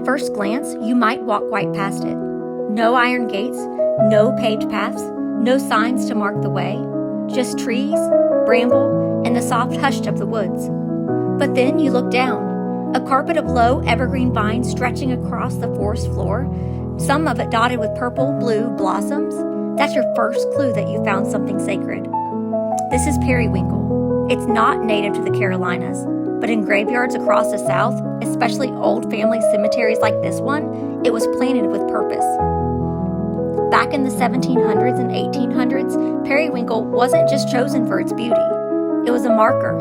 At first glance, you might walk right past it. No iron gates, no paved paths, no signs to mark the way, just trees, bramble, and the soft hush of the woods. But then you look down, a carpet of low evergreen vines stretching across the forest floor, some of it dotted with purple, blue blossoms. That's your first clue that you found something sacred. This is periwinkle. It's not native to the Carolinas, but in graveyards across the South, especially old family cemeteries like this one, it was planted with purpose. Back in the 1700s and 1800s, periwinkle wasn't just chosen for its beauty. It was a marker.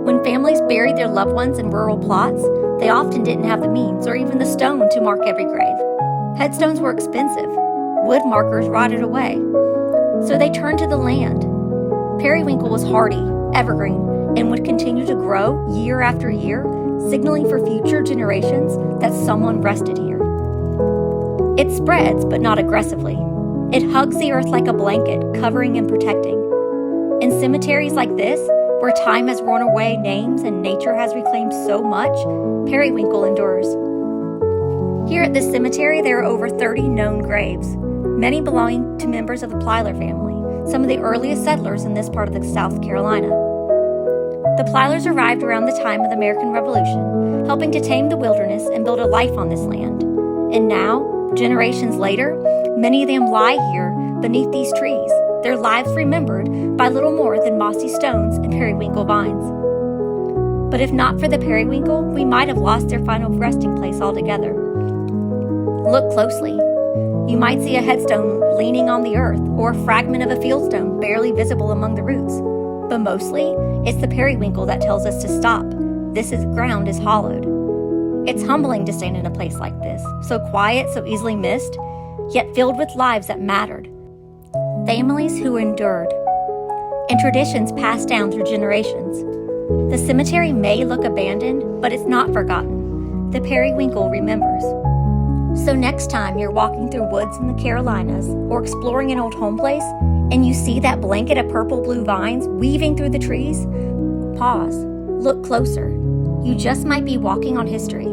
When families buried their loved ones in rural plots, they often didn't have the means or even the stone to mark every grave. Headstones were expensive. Wood markers rotted away. So they turned to the land. Periwinkle was hardy, evergreen, and would continue to grow year after year, signaling for future generations that someone rested here. It spreads, but not aggressively. It hugs the earth like a blanket, covering and protecting. In cemeteries like this, where time has worn away names and nature has reclaimed so much, periwinkle endures. Here at this cemetery, there are over 30 known graves, many belonging to members of the Plyler family, some of the earliest settlers in this part of South Carolina. The Plylers arrived around the time of the American Revolution, helping to tame the wilderness and build a life on this land. And now, generations later, many of them lie here beneath these trees, their lives remembered by little more than mossy stones and periwinkle vines. But if not for the periwinkle, we might have lost their final resting place altogether. Look closely. You might see a headstone leaning on the earth or a fragment of a fieldstone barely visible among the roots. But mostly, it's the periwinkle that tells us to stop. Ground is hollowed. It's humbling to stand in a place like this, so quiet, so easily missed, yet filled with lives that mattered. Families who endured, and traditions passed down through generations. The cemetery may look abandoned, but it's not forgotten. The periwinkle remembers. So next time you're walking through woods in the Carolinas or exploring an old home place and you see that blanket of purple-blue vines weaving through the trees, pause, look closer. You just might be walking on history.